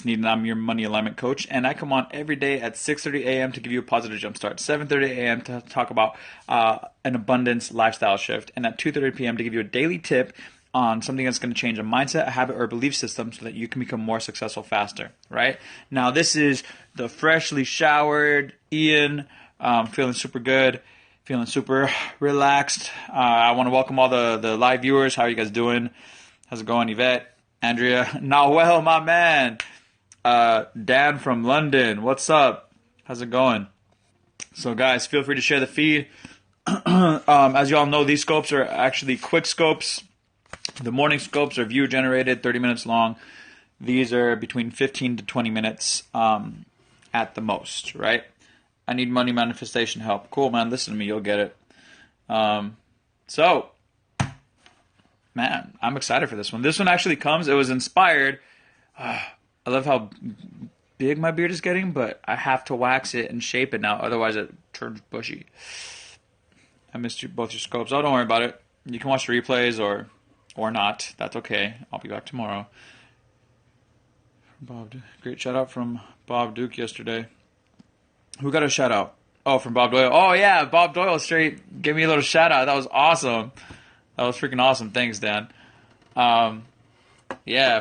IanSneed, and I'm your money alignment coach. And I come on every day at 6:30 a.m. to give you a positive jumpstart, 7:30 a.m. to talk about an abundance lifestyle shift, and at 2:30 p.m. to give you a daily tip on something that's going to change a mindset, a habit, or belief system so that you can become more successful faster, right? Now, this is the freshly showered Ian, feeling super good, feeling super relaxed. I want to welcome all the live viewers. How are you guys doing? How's it going, Yvette? Andrea, Noel, my man. Dan from London, what's up? How's it going? So guys, feel free to share the feed. As you all know, these scopes are actually quick scopes. The morning scopes are viewer generated, 30 minutes long. These are between 15 to 20 minutes at the most, right? I need money manifestation help. Cool, man. Listen to me. You'll get it. Man, I'm excited for this one. This one actually comes. It was inspired. I love how big my beard is getting, but I have to wax it and shape it now. Otherwise, it turns bushy. I missed both your scopes. Oh, don't worry about it. You can watch the replays or not. That's okay. I'll be back tomorrow. Bob, great shout out from Bob Duke yesterday. Who got a shout out? Oh, from Bob Doyle. Oh, yeah. Bob Doyle straight gave me a little shout out. That was awesome. That was freaking awesome. Thanks, Dan. Yeah,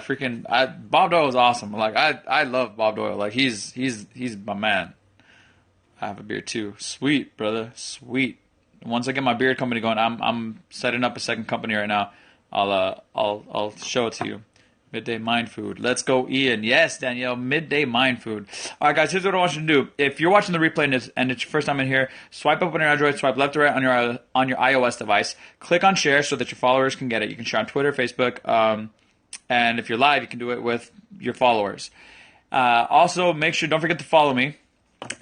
Bob Doyle was awesome. Like I love Bob Doyle. Like he's my man. I have a beard too. Sweet, brother. Sweet. Once I get my beard company going, I'm setting up a second company right now. I'll show it to you. Midday Mind Food. Let's go, Ian. Yes, Danielle. Midday Mind Food. All right, guys. Here's what I want you to do. If you're watching the replay and it's your first time in here, swipe up on your Android, swipe left to right on your iOS device. Click on share so that your followers can get it. You can share on Twitter, Facebook, and if you're live, you can do it with your followers. Also, don't forget to follow me.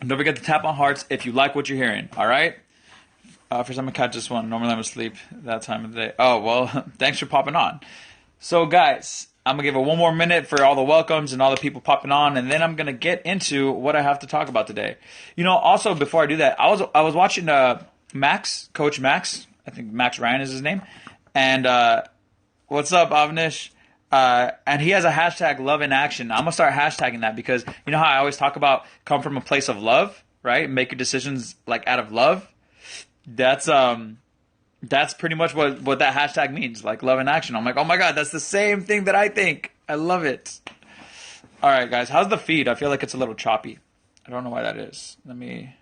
Don't forget to tap on hearts if you like what you're hearing. All right. First time I catch this one. Normally I'm asleep that time of the day. Oh well, thanks for popping on. So, guys. I'm going to give it one more minute for all the welcomes and all the people popping on, and then I'm going to get into what I have to talk about today. You know, also, before I do that, I was watching Coach Max. I think Max Ryan is his name. And what's up, Avnish? And he has a hashtag love in action. I'm going to start hashtagging that because you know how I always talk about come from a place of love, right? Make your decisions like out of love. That's pretty much what that hashtag means, like love in action. I'm like, oh my God, that's the same thing that I think. I love it. All right, guys, how's the feed? I feel like it's a little choppy. I don't know why that is. Let me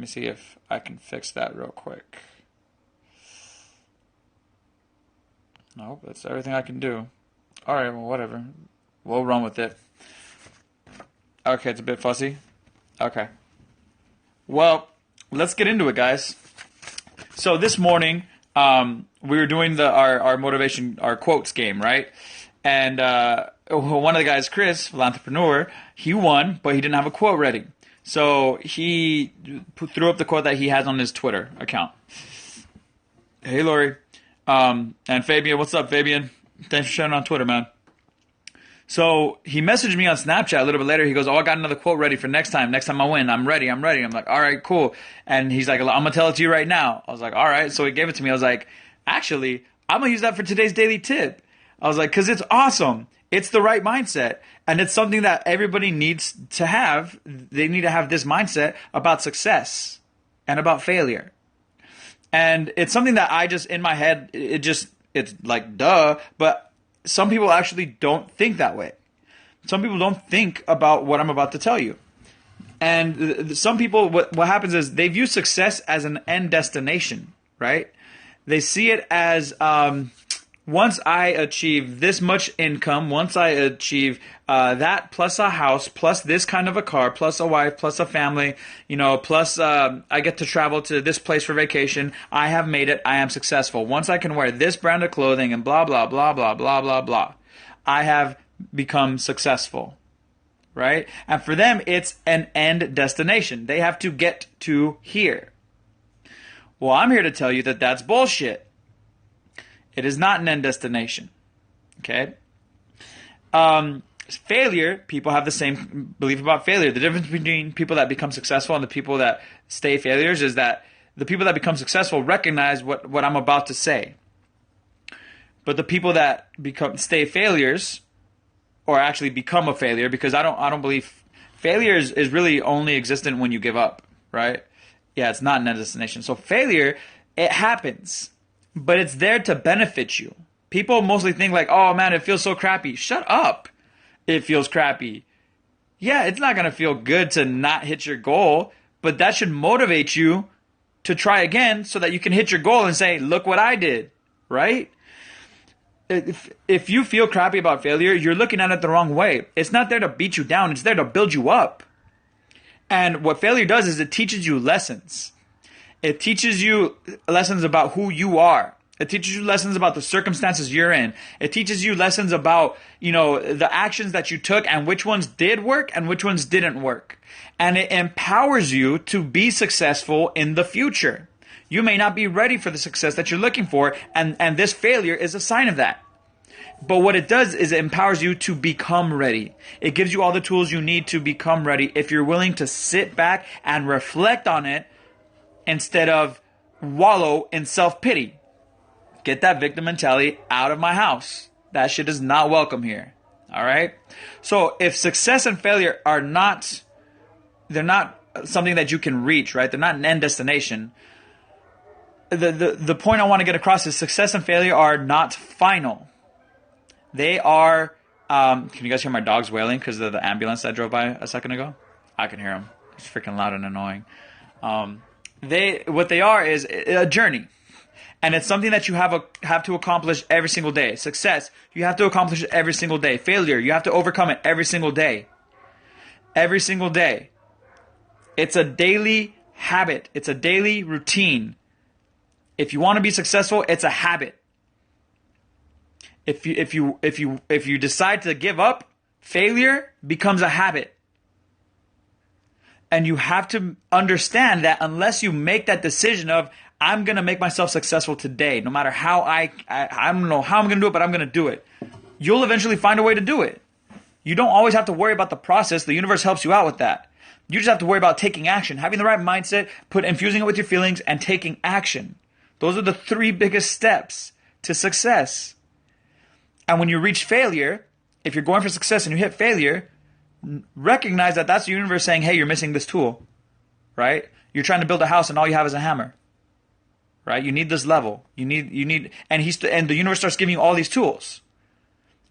see if I can fix that real quick. Nope, that's everything I can do. All right, well, whatever. We'll run with it. Okay, it's a bit fussy. Okay. Well, let's get into it, guys. So this morning, we were doing our motivation, our quotes game, right? And one of the guys, Chris, philanthropreneur, he won, but he didn't have a quote ready. So he threw up the quote that he has on his Twitter account. Hey, Lori. And Fabian, what's up, Fabian? Thanks for sharing on Twitter, man. So he messaged me on Snapchat a little bit later. He goes, oh, I got another quote ready for next time. Next time I win, I'm ready. I'm like, all right, cool. And he's like, I'm going to tell it to you right now. I was like, all right. So he gave it to me. I was like, actually, I'm going to use that for today's daily tip. I was like, because it's awesome. It's the right mindset. And it's something that everybody needs to have. They need to have this mindset about success and about failure. And it's something that I just, in my head, it's like, duh. But some people actually don't think that way. Some people don't think about what I'm about to tell you. And some people, what happens is they view success as an end destination, right? They see it as once I achieve this much income, once I achieve that plus a house, plus this kind of a car, plus a wife, plus a family, plus I get to travel to this place for vacation, I have made it, I am successful. Once I can wear this brand of clothing and blah, blah, blah, blah, blah, blah, blah, I have become successful, right? And for them, it's an end destination. They have to get to here. Well, I'm here to tell you that that's bullshit. It is not an end destination. Okay? Failure, people have the same belief about failure. The difference between people that become successful and the people that stay failures is that the people that become successful recognize what I'm about to say. But the people that stay failures or actually become a failure, because I don't believe failure is really only existent when you give up, right? Yeah, it's not a destination. So failure, it happens, but it's there to benefit you. People mostly think like, oh man, it feels so crappy. Shut up. It feels crappy. Yeah, it's not going to feel good to not hit your goal, but that should motivate you to try again so that you can hit your goal and say, look what I did, right? If you feel crappy about failure, you're looking at it the wrong way. It's not there to beat you down. It's there to build you up. And what failure does is it teaches you lessons. It teaches you lessons about who you are. It teaches you lessons about the circumstances you're in. It teaches you lessons about, the actions that you took and which ones did work and which ones didn't work. And it empowers you to be successful in the future. You may not be ready for the success that you're looking for, and this failure is a sign of that. But what it does is it empowers you to become ready. It gives you all the tools you need to become ready if you're willing to sit back and reflect on it instead of wallow in self-pity. Get that victim mentality out of my house. That shit is not welcome here. All right? So if success and failure are not, they're not something that you can reach, right? They're not an end destination. The point I want to get across is success and failure are not final. They are, can you guys hear my dogs wailing because of the ambulance that drove by a second ago? I can hear them. It's freaking loud and annoying. What they are is a journey. And it's something that you have to accomplish every single day. Success, you have to accomplish it every single day. Failure, you have to overcome it every single day. Every single day. It's a daily habit. It's a daily routine. If you want to be successful, it's a habit. If you decide to give up, failure becomes a habit. And you have to understand that unless you make that decision of, I'm going to make myself successful today, no matter how I don't know how I'm going to do it, but I'm going to do it. You'll eventually find a way to do it. You don't always have to worry about the process. The universe helps you out with that. You just have to worry about taking action, having the right mindset, infusing it with your feelings, and taking action. Those are the 3 biggest steps to success. And when you reach failure, if you're going for success and you hit failure, recognize that that's the universe saying, hey, you're missing this tool, right? You're trying to build a house and all you have is a hammer. Right? You need this level. You need, and the universe starts giving you all these tools,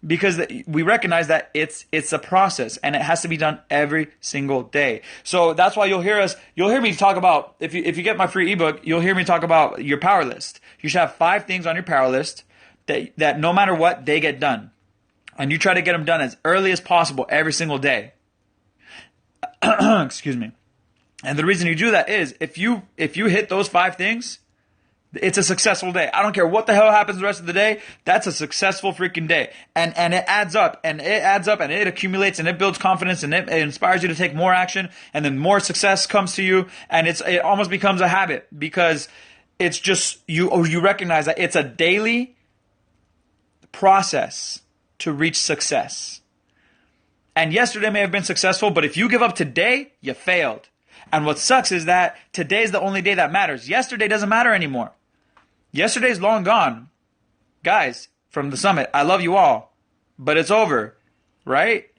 because we recognize that it's a process and it has to be done every single day. So that's why you'll hear me talk about, if you get my free ebook, you'll hear me talk about your power list. You should have 5 things on your power list that no matter what, they get done. And you try to get them done as early as possible every single day. Excuse me. And the reason you do that is if you hit those 5 things, it's a successful day. I don't care what the hell happens the rest of the day. That's a successful freaking day. And it adds up and it accumulates and it builds confidence and it inspires you to take more action, and then more success comes to you, and it almost becomes a habit, because it's just you recognize that it's a daily process to reach success. And yesterday may have been successful, but if you give up today, you failed. And what sucks is that today is the only day that matters. Yesterday doesn't matter anymore. Yesterday's long gone. Guys, from the summit, I love you all, but it's over, right?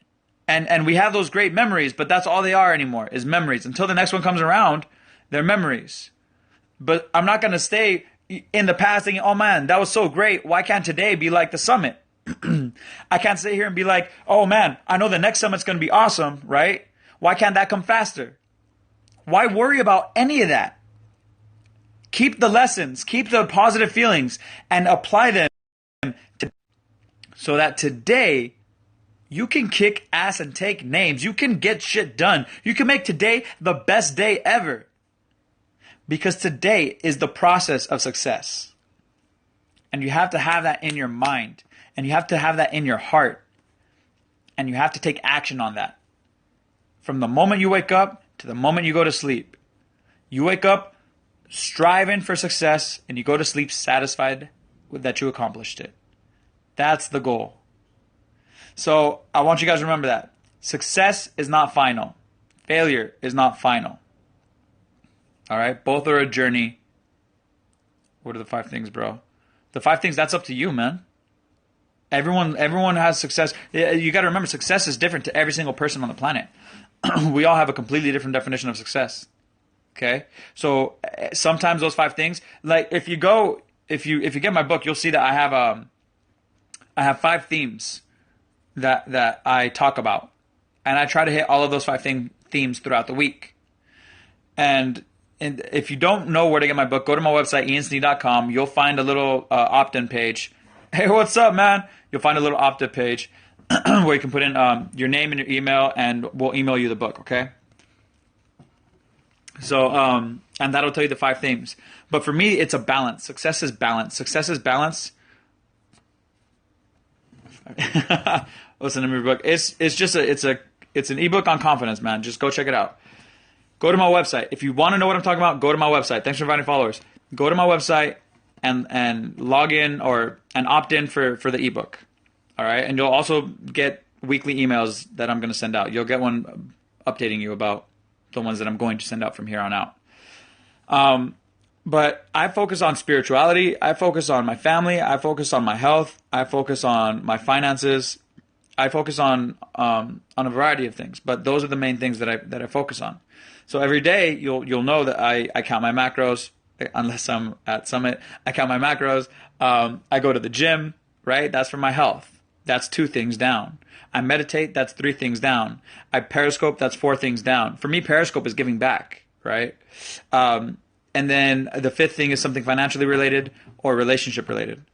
And we have those great memories, but that's all they are anymore, is memories. Until the next one comes around, they're memories. But I'm not going to stay in the past thinking, oh man, that was so great. Why can't today be like the summit? I can't sit here and be like, oh man, I know the next summit's going to be awesome, right? Why can't that come faster? Why worry about any of that? Keep the lessons, keep the positive feelings, and apply them so that today you can kick ass and take names. You can get shit done. You can make today the best day ever. Because today is the process of success. And you have to have that in your mind. And you have to have that in your heart. And you have to take action on that. From the moment you wake up to the moment you go to sleep. You wake up striving for success, and you go to sleep satisfied with that you accomplished it. That's the goal. So I want you guys to remember that. Success is not final. Failure is not final. All right? Both are a journey. What are the 5 things, bro? The 5 things, that's up to you, man. Everyone has success. You got to remember, success is different to every single person on the planet. We all have a completely different definition of success. Okay, so sometimes those 5 things, like if you get my book, you'll see that I have 5 themes that I talk about, and I try to hit all of those 5 themes throughout the week. And if you don't know where to get my book, go to my website, IanSneed.com. You'll find a little opt-in page. Hey, what's up, man? You'll find a little opt-in page where you can put in your name and your email, and we'll email you the book, okay? So, and that'll tell you the 5 themes. But for me, it's a balance. Success is balance. Success is balance. Listen to my book. It's an ebook on confidence, man. Just go check it out. Go to my website. If you want to know what I'm talking about, go to my website. Thanks for inviting followers. Go to my website and log in and opt in for the ebook. All right, and you'll also get weekly emails that I'm going to send out. You'll get one updating you about the ones that I'm going to send out from here on out. But I focus on spirituality. I focus on my family. I focus on my health. I focus on my finances. I focus on a variety of things. But those are the main things that I focus on. So every day you'll know that I count my macros, unless I'm at Summit. I count my macros. I go to the gym, right? That's for my health. That's 2 things down. I meditate. That's 3 things down. I Periscope. That's 4 things down. For me, Periscope is giving back, right? And then the 5th thing is something financially related or relationship related,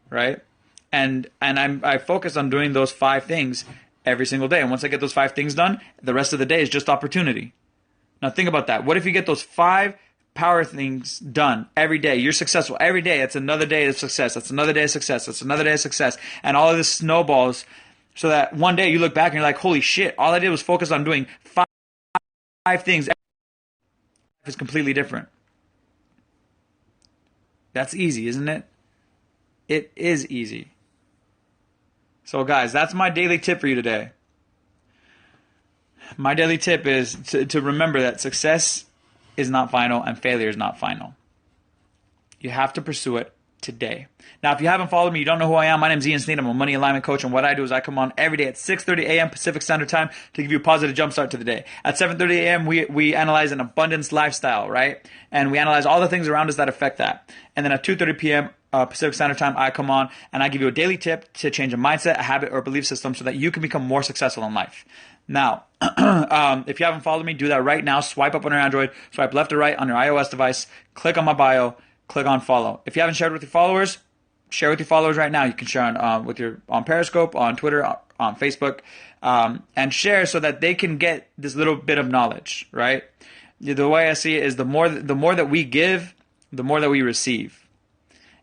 right? And I focus on doing those 5 things every single day. And once I get those 5 things done, the rest of the day is just opportunity. Now think about that. What if you get those 5 power things done every day? You're successful every day. It's another day of success. That's another day of success. That's another day of success. And all of this snowballs so that one day you look back and you're like, holy shit, all I did was focus on doing 5 things. It's completely different. That's easy, isn't it? It is easy. So guys, that's my daily tip for you today. My daily tip is to remember that success is not final and failure is not final. You have to pursue it today. Now, if you haven't followed me, you don't know who I am. My name is IanSneed. I'm a money alignment coach, and what I do is I come on every day at 6:30 a.m. Pacific Standard Time to give you a positive jumpstart to the day. At 7:30 a.m., we analyze an abundance lifestyle, right? And we analyze all the things around us that affect that. And then at 2:30 p.m. Pacific Standard Time, I come on and I give you a daily tip to change a mindset, a habit, or belief system so that you can become more successful in life. Now, if you haven't followed me, do that right now. Swipe up on your Android, swipe left or right on your iOS device, click on my bio, click on follow. If you haven't shared with your followers, share with your followers right now. You can share on Periscope, on Twitter, on Facebook, and share so that they can get this little bit of knowledge, right? The way I see it is the more that we give, the more that we receive.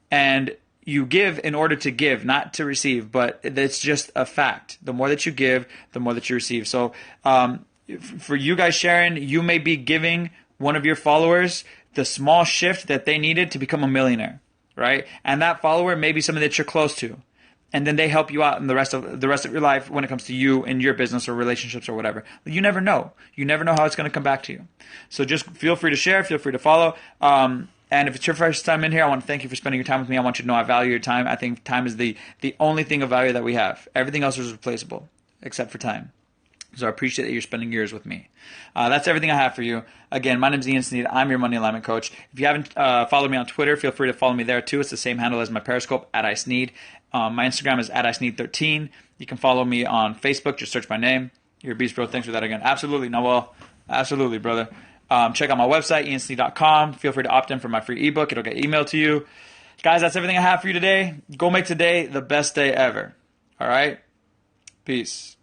And you give in order to give, not to receive, but it's just a fact. The more that you give, the more that you receive. So for you guys sharing, you may be giving one of your followers the small shift that they needed to become a millionaire, right? And that follower may be somebody that you're close to. And then they help you out in the rest of your life when it comes to you and your business or relationships or whatever. You never know. You never know how it's going to come back to you. So just feel free to share. Feel free to follow. And if it's your first time in here, I want to thank you for spending your time with me. I want you to know I value your time. I think time is the only thing of value that we have. Everything else is replaceable except for time. So I appreciate that you're spending years with me. That's everything I have for you. Again, my name is IanSneed. I'm your money alignment coach. If you haven't followed me on Twitter, feel free to follow me there too. It's the same handle as my Periscope, @isneed. My Instagram is @isneed13. You can follow me on Facebook. Just search my name. You're a beast, bro. Thanks for that again. Absolutely, Noel. Absolutely, brother. Check out my website, IanSneed.com. Feel free to opt in for my free ebook. It'll get emailed to you. Guys, that's everything I have for you today. Go make today the best day ever. All right? Peace.